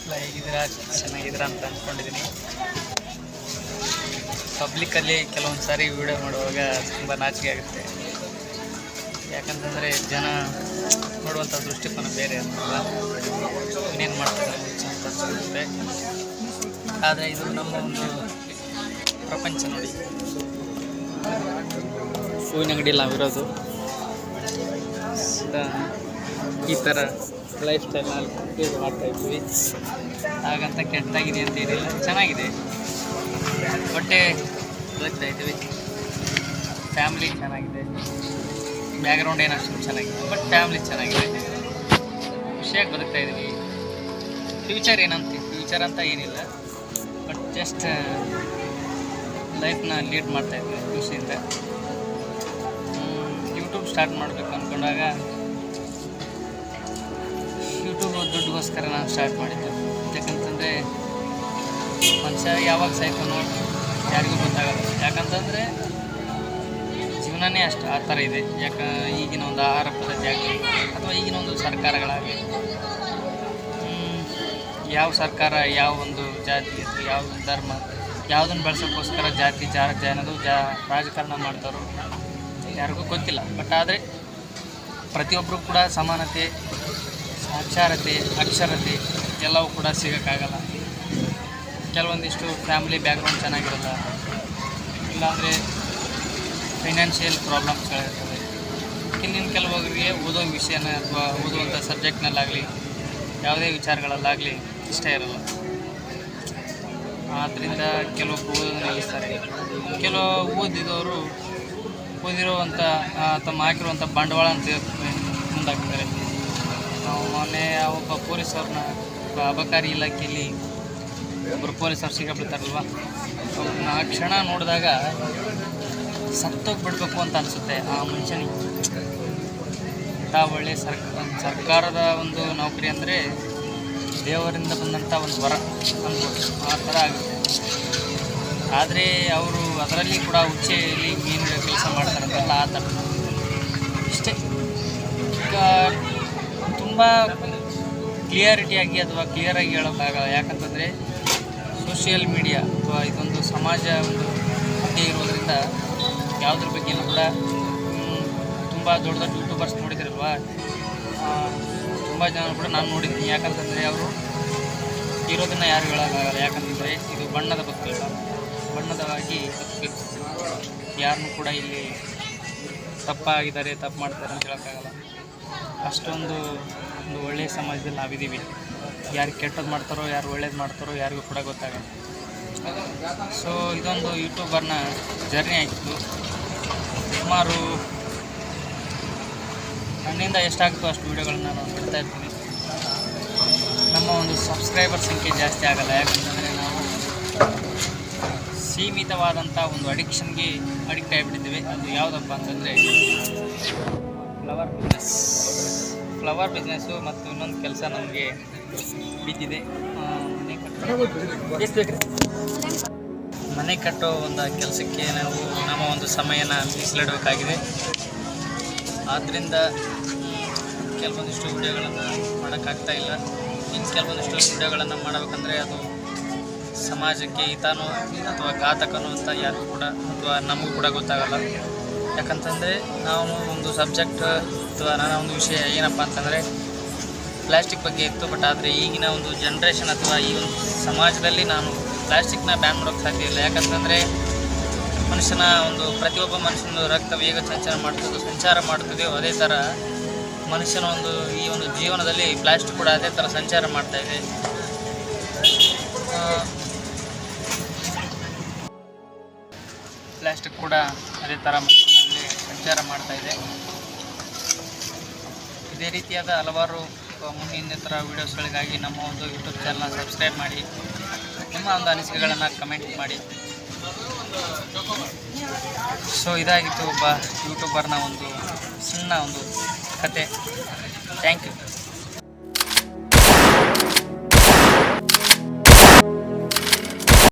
ಎಲ್ಲ ಹೇಗಿದ್ದೀರಾ, ಚೆನ್ನಾಗಿದ್ದೀರಾ ಅಂತ ಅಂದ್ಕೊಂಡಿದ್ದೀನಿ. ಪಬ್ಲಿಕ್ಕಲ್ಲಿ ಕೆಲವೊಂದು ಸಾರಿ ವೀಡಿಯೋ ಮಾಡುವಾಗ ತುಂಬ ನಾಚಿಕೆ ಆಗುತ್ತೆ. ಯಾಕಂತಂದರೆ ಜನ ನೋಡುವಂಥ ದೃಷ್ಟಿಕೋನ ಬೇರೆ ಅಂತಲ್ಲ, ಇನ್ನೇನು ಮಾಡ್ತಾರೆ ಅಂತ ಅನಿಸುತ್ತೆ. ಆದರೆ ಇದು ನಮ್ಮ ಒಂದು ಪ್ರಪಂಚ ನೋಡಿ. ಹೂವಿನ ಅಂಗಡಿಯಲ್ಲಿ ನಾವಿರೋದು ಈ ಥರ ಲೈಫ್ ಸ್ಟೈಲ್ನಲ್ಲಿ ಯೂಸ್ ಮಾಡ್ತಾಯಿದ್ವಿ. ಹಾಗಂತ ಕೆಟ್ಟದಾಗಿದೆ ಅಂತ ಏನಿಲ್ಲ, ಚೆನ್ನಾಗಿದೆ. ಹೊಟ್ಟೆ ಬದುಕ್ತಾ ಇದ್ದೀವಿ, ಫ್ಯಾಮ್ಲಿ ಚೆನ್ನಾಗಿದೆ, ಬ್ಯಾಕ್ಗ್ರೌಂಡ್ ಏನು ಅಷ್ಟು ಚೆನ್ನಾಗಿದೆ, ಬಟ್ ಫ್ಯಾಮ್ಲಿ ಚೆನ್ನಾಗಿದೆ, ಖುಷಿಯಾಗಿ ಬದುಕ್ತಾ ಇದ್ದೀವಿ. ಫ್ಯೂಚರ್ ಫ್ಯೂಚರ್ ಅಂತ ಏನಿಲ್ಲ, ಬಟ್ ಜಸ್ಟ್ ಲೈಫ್ನ ಲೀಡ್ ಮಾಡ್ತಾಯಿದ್ವಿ ಖುಷಿಯಿಂದ. ಯೂಟ್ಯೂಬ್ ಸ್ಟಾರ್ಟ್ ಮಾಡಬೇಕು ಅಂದ್ಕೊಂಡಾಗ ಯೂಟ್ಯೂಬ್ ದುಡ್ಡುಗೋಸ್ಕರ ನಾನು ಸ್ಟಾರ್ಟ್ ಮಾಡಿದ್ದೆ. ಯಾಕಂತಂದರೆ ಮನುಷ್ಯ ಯಾವಾಗ ಸಾಯ್ತಾನೋ ಯಾರಿಗೂ ಗೊತ್ತಾಗಲ್ಲ. ಯಾಕಂತಂದರೆ ಜೀವನನೇ ಅಷ್ಟು ಆ ಥರ ಇದೆ. ಈಗಿನ ಒಂದು ಆಹಾರ ಪದ್ಧತಿ ಆಗಲಿ ಅಥವಾ ಈಗಿನ ಒಂದು ಸರ್ಕಾರಗಳಾಗಲಿ, ಯಾವ ಸರ್ಕಾರ ಯಾವ ಒಂದು ಜಾತಿ ಅಥವಾ ಯಾವ ಒಂದು ಧರ್ಮ ಯಾವುದನ್ನು ಬೆಳೆಸೋಕ್ಕೋಸ್ಕರ ಜಾತಿ ಅನ್ನೋದು ರಾಜಕಾರಣ ಮಾಡ್ತಾರೋ ಯಾರಿಗೂ ಗೊತ್ತಿಲ್ಲ. ಬಟ್ ಆದರೆ ಪ್ರತಿಯೊಬ್ಬರು ಕೂಡ ಸಮಾನತೆ, ಸಾಕ್ಷರತೆ, ಅಕ್ಷರತೆ ಎಲ್ಲವೂ ಕೂಡ ಸಿಗೋಕ್ಕಾಗಲ್ಲ. ಕೆಲವೊಂದಿಷ್ಟು ಫ್ಯಾಮಿಲಿ ಬ್ಯಾಕ್ಗ್ರೌಂಡ್ ಚೆನ್ನಾಗಿರಲ್ಲ, ಇಲ್ಲಾಂದರೆ ಫೈನಾನ್ಷಿಯಲ್ ಪ್ರಾಬ್ಲಮ್ಸ್ಗಳಿರ್ತವೆ. ಇನ್ನು ಕೆಲವೊಬ್ಬರಿಗೆ ಓದೋ ವಿಷಯನ ಅಥವಾ ಓದುವಂಥ ಸಬ್ಜೆಕ್ಟ್ನಲ್ಲಾಗಲಿ ಯಾವುದೇ ವಿಚಾರಗಳಲ್ಲಾಗಲಿ ಇಷ್ಟ ಇರಲ್ಲ. ಆದ್ದರಿಂದ ಕೆಲವೊಬ್ಬರು ಓದೋದು ನಿಲ್ಲಿಸ್ತಾರೆ. ಕೆಲವು ಓದಿರೋವಂಥ ತಮ್ಮ ಹಾಕಿರುವಂಥ ಬಂಡವಾಳ ಅಂತ ಮುಂದಾಗ್ತಾರೆ. ನಾವು ಮೊನ್ನೆ ಒಬ್ಬ ಪೊಲೀಸವ್ರನ್ನ ಅಬಕಾರಿ ಇಲಾಖೆಯಲ್ಲಿ ಒಬ್ಬರು ಪೊಲೀಸರು ಸಿಗಬಿಡ್ತಾರಲ್ವ, ಅವ್ರನ್ನ ಆ ಕ್ಷಣ ನೋಡಿದಾಗ ಸತ್ತೋಗ್ಬಿಡ್ಬೇಕು ಅಂತ ಅನಿಸುತ್ತೆ ಆ ಮನುಷ್ಯನಿಗೆ. ಇಂಥ ಒಳ್ಳೆಯ ಸರ್ಕಾರದ ಒಂದು ನೌಕರಿ ಅಂದರೆ ದೇವರಿಂದ ಬಂದಂಥ ಒಂದು ವರ ಅನ್ಬೋದು, ಆ ಥರ ಆಗುತ್ತೆ. ಆದರೆ ಅವರು ಅದರಲ್ಲಿ ಕೂಡ ಉಚ್ಚೆಯಲ್ಲಿ ಮೀನು ಕೆಲಸ ಮಾಡ್ತಾರಂತಲ್ಲ, ಆ ಥರ ಇಷ್ಟೇ. ಈಗ ತುಂಬ ಕ್ಲಿಯರಿಟಿಯಾಗಿ ಅಥವಾ ಕ್ಲಿಯರಾಗಿ ಹೇಳೋಕ್ಕಾಗಲ್ಲ. ಯಾಕಂತಂದರೆ ಸೋಷಿಯಲ್ ಮೀಡಿಯಾ ಅಥವಾ ಇದೊಂದು ಸಮಾಜ ಒಂದು ಬಗ್ಗೆ ಇರೋದರಿಂದ ಯಾವುದ್ರ ಬಗ್ಗೆಯೂ ಕೂಡ ತುಂಬ ದೊಡ್ಡ ದೊಡ್ಡ ಯೂಟ್ಯೂಬರ್ಸ್ ನೋಡಿದಿರಲ್ವ, ತುಂಬ ಜನ ಕೂಡ ನಾನು ನೋಡಿದ್ದೀನಿ. ಯಾಕಂತಂದರೆ ಅವರು ಇರೋದನ್ನು ಯಾರು ಹೇಳೋಕ್ಕಾಗಲ್ಲ. ಯಾಕಂತಂದರೆ ಇದು ಬಣ್ಣದ ಬದುಕಲ್ಲ, ಬಣ್ಣದವಾಗಿ ಬದುಕಬೇಕು. ಯಾರನ್ನೂ ಕೂಡ ಇಲ್ಲಿ ತಪ್ಪಾಗಿದ್ದಾರೆ, ತಪ್ಪು ಮಾಡ್ತಾರೆ ಅಂತ ಹೇಳೋಕ್ಕಾಗಲ್ಲ. ಅಷ್ಟೊಂದು ಒಂದು ಒಳ್ಳೆಯ ಸಮಾಜದಲ್ಲಿ ನಾವಿದ್ದೀವಿ. ಯಾರು ಕೆಟ್ಟದ್ದು ಮಾಡ್ತಾರೋ ಯಾರು ಒಳ್ಳೇದು ಮಾಡ್ತಾರೋ ಯಾರಿಗೂ ಕೂಡ ಗೊತ್ತಾಗಲ್ಲ. ಸೊ ಇದೊಂದು ಯೂಟ್ಯೂಬರ್ನ ಜರ್ನಿ ಆಗಿತ್ತು. ಸುಮಾರು ನನ್ನಿಂದ ಎಷ್ಟಾಗುತ್ತೋ ಅಷ್ಟು ವೀಡಿಯೋಗಳನ್ನ ನಾನು ಬಿಡ್ತಾ ಇರ್ತೀನಿ. ನಮ್ಮ ಒಂದು ಸಬ್ಸ್ಕ್ರೈಬರ್ ಸಂಖ್ಯೆ ಜಾಸ್ತಿ ಆಗಲ್ಲ. ಯಾಕಂತಂದರೆ ನಾವು ಸೀಮಿತವಾದಂಥ ಒಂದು ಅಡಿಕ್ಷನ್ಗೆ ಅಡಿಕ್ಟ್ ಆಗಿಬಿಟ್ಟಿದ್ದೀವಿ. ಅದು ಯಾವುದಪ್ಪ ಅಂತಂದರೆ ಫ್ಲವರ್ ಬಿಸ್ನೆಸ್ಸು ಮತ್ತು ಇನ್ನೊಂದು ಕೆಲಸ ನಮಗೆ ಬಿದ್ದಿದೆ. ಮನೆ ಕಟ್ಟೋ ಒಂದು ಕೆಲಸಕ್ಕೆ ನಾವು ನಮ್ಮ ಒಂದು ಸಮಯನ ಮೀಸಲಿಡಬೇಕಾಗಿದೆ. ಆದ್ದರಿಂದ ಕೆಲವೊಂದಿಷ್ಟು ವಿಡಿಯೋಗಳನ್ನು ಮಾಡೋಕ್ಕಾಗ್ತಾಯಿಲ್ಲ. ಇನ್ನು ಕೆಲವೊಂದಿಷ್ಟು ವಿಡಿಯೋಗಳನ್ನು ಮಾಡಬೇಕಂದ್ರೆ ಅದು ಸಮಾಜಕ್ಕೆ ಹಿತನೋ ಅಥವಾ ಘಾತಕನೋ ಅಂತ ಯಾರಿಗೂ ಕೂಡ ಅಥವಾ ನಮಗೂ ಕೂಡ ಗೊತ್ತಾಗಲ್ಲ. ಯಾಕಂತಂದರೆ ನಾವು ಒಂದು ಸಬ್ಜೆಕ್ಟ್ ಅಥವಾ ನನ್ನ ಒಂದು ವಿಷಯ ಏನಪ್ಪ ಅಂತಂದರೆ ಪ್ಲ್ಯಾಸ್ಟಿಕ್ ಬಗ್ಗೆ ಇತ್ತು. ಬಟ್ ಆದರೆ ಈಗಿನ ಒಂದು ಜನ್ರೇಷನ್ ಅಥವಾ ಈ ಒಂದು ಸಮಾಜದಲ್ಲಿ ನಾನು ಪ್ಲ್ಯಾಸ್ಟಿಕ್ನ ಬ್ಯಾನ್ ಮಾಡೋಕ್ಕೆ ಸಾಧ್ಯ ಇಲ್ಲ. ಯಾಕಂತಂದರೆ ಪ್ರತಿಯೊಬ್ಬ ಮನುಷ್ಯನ ರಕ್ತ ವೇಗ ಸಂಚಾರ ಮಾಡ್ತದೆಯೋ ಅದೇ ಥರ ಮನುಷ್ಯನ ಈ ಒಂದು ಜೀವನದಲ್ಲಿ ಪ್ಲಾಸ್ಟಿಕ್ ಕೂಡ ಅದೇ ಥರ ಸಂಚಾರ ಮಾಡ್ತಾಯಿದೆ. ಪ್ಲಾಸ್ಟಿಕ್ ಕೂಡ ಅದೇ ಥರ ಮನುಷ್ಯನಲ್ಲಿ ಸಂಚಾರ ಮಾಡ್ತಾಯಿದೆ. ಇದೇ ರೀತಿಯಾದ ಹಲವಾರು ಇನ್ನಿತರ ವೀಡಿಯೋಸ್ಗಳಿಗಾಗಿ ನಮ್ಮ ಒಂದು ಯೂಟ್ಯೂಬ್ ಚಾನಲ್ನ ಸಬ್ಸ್ಕ್ರೈಬ್ ಮಾಡಿ, ನಿಮ್ಮ ಒಂದು ಅನಿಸಿಕೆಗಳನ್ನು ಕಮೆಂಟ್ ಮಾಡಿ. ಸೊ ಇದಾಗಿತ್ತು ಒಬ್ಬ ಯೂಟ್ಯೂಬರ್ನ ಒಂದು ಸಣ್ಣ ಒಂದು ಕತೆ. Thank you.